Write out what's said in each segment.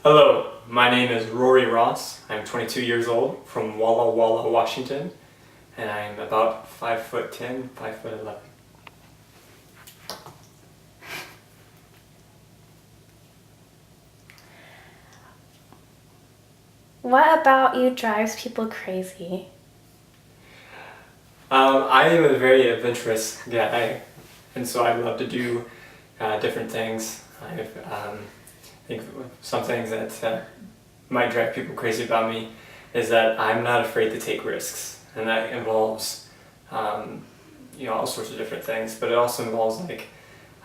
Hello, my name is Rory Ross. I'm 22 years old from Walla Walla, Washington, and I'm about 5'10", 5'11". What about you drives people crazy? I am a very adventurous guy, and so I love to do different things. I think some things that might drive people crazy about me is that I'm not afraid to take risks, and that involves all sorts of different things. But it also involves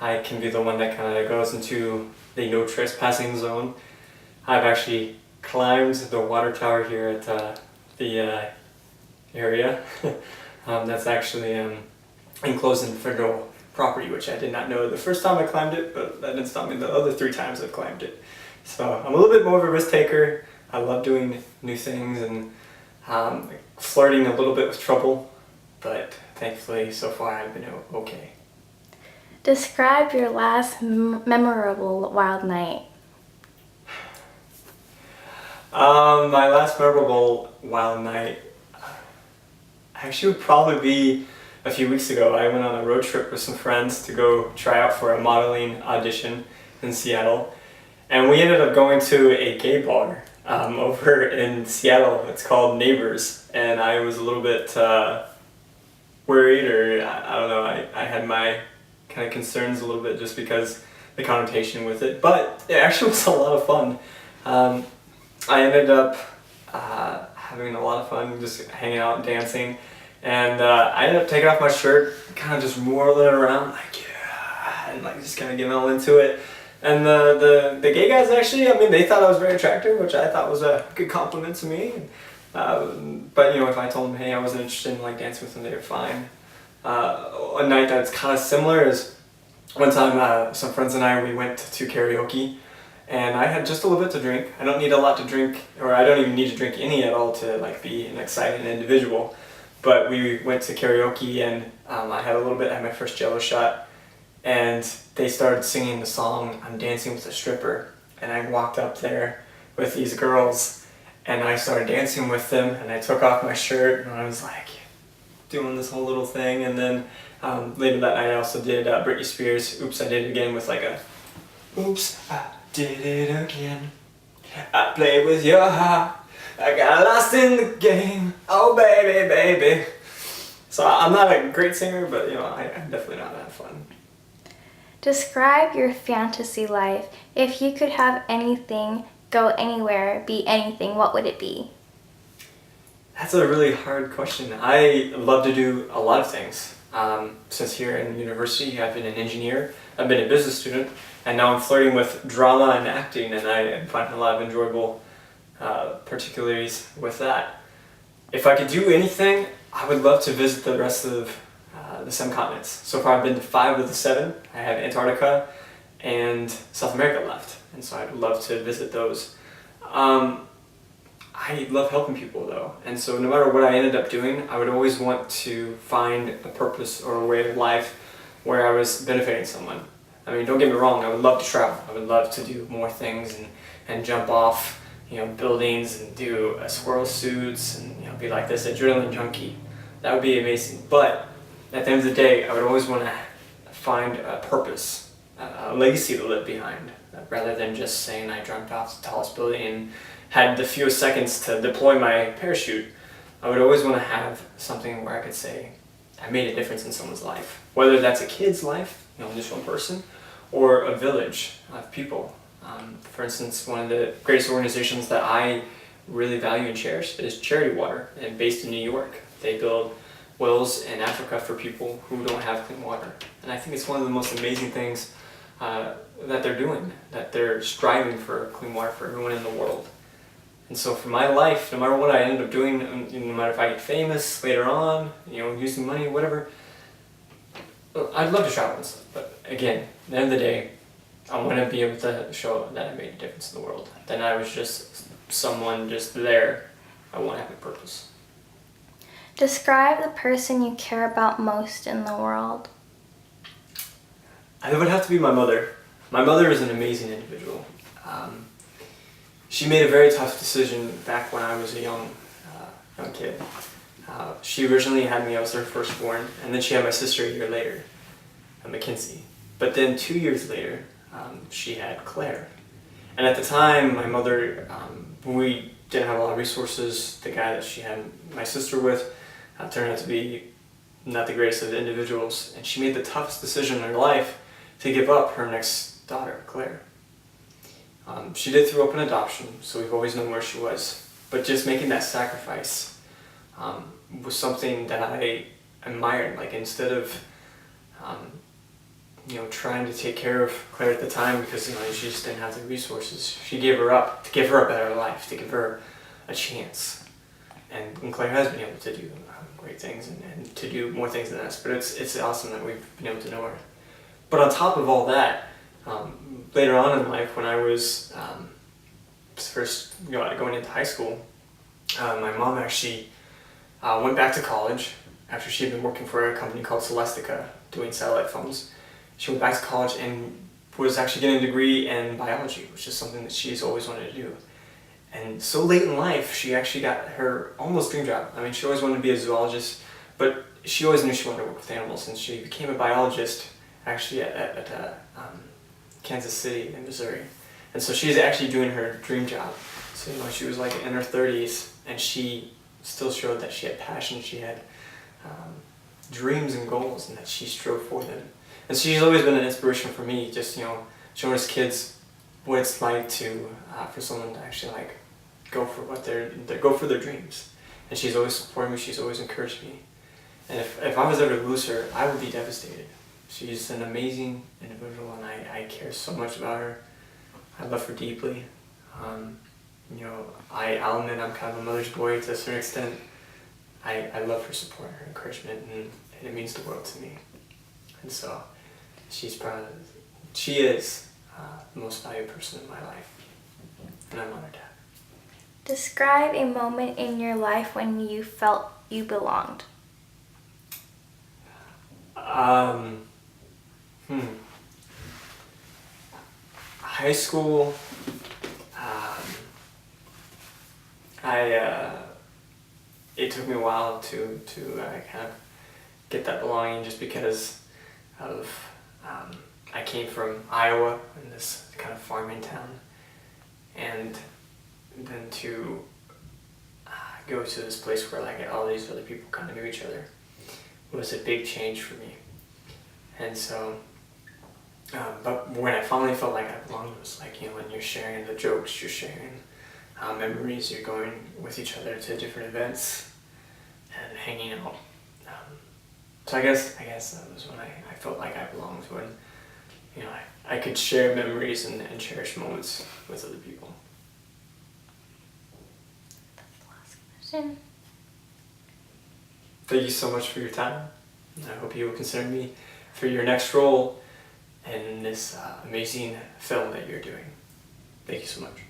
I can be the one that kind of goes into the no trespassing zone. I've actually climbed the water tower here at the area. That's actually enclosed in federal property, which I did not know the first time I climbed it, but that didn't stop me the other 3 times I've climbed it. So I'm a little bit more of a risk taker. I love doing new things and flirting a little bit with trouble, but thankfully so far I've been okay. Describe your last memorable wild night. My last memorable wild night actually would probably be a few weeks ago. I went on a road trip with some friends to go try out for a modeling audition in Seattle, and we ended up going to a gay bar over in Seattle. It's called Neighbors, and I was a little bit worried, or I don't know, I had my kind of concerns a little bit just because the connotation with it, but it actually was a lot of fun. I ended up having a lot of fun just hanging out and dancing, and I ended up taking off my shirt, kind of just whirling it around and just kind of getting all into it. And the gay guys actually, they thought I was very attractive, which I thought was a good compliment to me. But if I told them, hey, I wasn't interested in dancing with them, they were fine. A night that's kind of similar is one time some friends and we went to karaoke. And I had just a little bit to drink. I don't need a lot to drink, or I don't even need to drink any at all to be an exciting individual. But we went to karaoke, and I had a little bit. I had my first Jello shot, and they started singing the song "I'm Dancing with a Stripper," and I walked up there with these girls, and I started dancing with them, and I took off my shirt, and I was doing this whole little thing. And then later that night, I also did Britney Spears' "Oops, I Did It Again" with a "Oops, I did it again. I played with your heart. I got lost in the game. Oh baby, baby." So I'm not a great singer, but I'm definitely not that fun. Describe your fantasy life. If you could have anything, go anywhere, be anything, what would it be? That's a really hard question. I love to do a lot of things. Since here in university, I've been an engineer, I've been a business student, and now I'm flirting with drama and acting, and I find a lot of enjoyable particularities with that. If I could do anything, I would love to visit the rest of the 7 continents. So far I've been to 5 of the 7. I have Antarctica and South America left, and so I'd love to visit those. I love helping people though, and so no matter what I ended up doing, I would always want to find a purpose or a way of life where I was benefiting someone. Don't get me wrong, I would love to travel. I would love to do more things and jump off buildings and do squirrel suits and be like this adrenaline junkie. That would be amazing. But at the end of the day, I would always want to find a purpose, a legacy to live behind, rather than just saying I jumped off the tallest building and had the fewest seconds to deploy my parachute. I would always want to have something where I could say I made a difference in someone's life, whether that's a kid's life, just one person, or a village of people. For instance, one of the greatest organizations that I really value and cherish is Charity Water, and based in New York. They build wells in Africa for people who don't have clean water. And I think it's one of the most amazing things that they're doing, that they're striving for clean water for everyone in the world. And so for my life, no matter what I end up doing, no matter if I get famous later on, using money or whatever, I'd love to travel and stuff. But again, at the end of the day, I want to be able to show that I made a difference in the world. Then I was just someone just there. I want to have a purpose. Describe the person you care about most in the world. It would have to be my mother. My mother is an amazing individual. she made a very tough decision back when I was a young kid. She originally had me, I was her firstborn, and then she had my sister a year later, Mackenzie. But then 2 years later, she had Claire. And at the time, my mother, we didn't have a lot of resources. The guy that she had my sister with turned out to be not the greatest of individuals, and she made the toughest decision in her life to give up her next daughter, Claire. She did throw up an adoption, so we've always known where she was. But just making that sacrifice was something that I admired. Like, instead of trying to take care of Claire at the time, because she just didn't have the resources, she gave her up to give her a better life, to give her a chance. And Claire has been able to do great things and to do more things than us. But it's awesome that we've been able to know her. But on top of all that, later on in life, when I was first going into high school, my mom actually went back to college after she had been working for a company called Celestica doing satellite phones. She went back to college and was actually getting a degree in biology, which is something that she's always wanted to do. And so late in life, she actually got her almost dream job. I mean, she always wanted to be a zoologist, but she always knew she wanted to work with animals, and she became a biologist actually at Kansas City in Missouri. And so she's actually doing her dream job. So she was like in her 30s, and she still showed that she had passion, she had dreams and goals, and that she strove for them. And so she's always been an inspiration for me, just showing us kids what it's like to for someone to actually go for their dreams. And she's always supported me, she's always encouraged me. And if I was ever to lose her, I would be devastated. She's an amazing individual, and I care so much about her. I love her deeply. I'll admit I'm kind of a mother's boy to a certain extent. I love her support, her encouragement, and it means the world to me. And so she is the most valued person in my life, and I'm honored to have her. Describe a moment in your life when you felt you belonged. High school, it took me a while to kind of get that belonging, just because of I came from Iowa, in this kind of farming town, and then to go to this place where all these other people kind of knew each other was a big change for me. And so, but when I finally felt like I belonged, it was when you're sharing the jokes, you're sharing memories, you're going with each other to different events and hanging out. So I guess that was when I felt like I belonged, when I could share memories and cherish moments with other people. That's the last question. Thank you so much for your time. I hope you will consider me for your next role in this amazing film that you're doing. Thank you so much.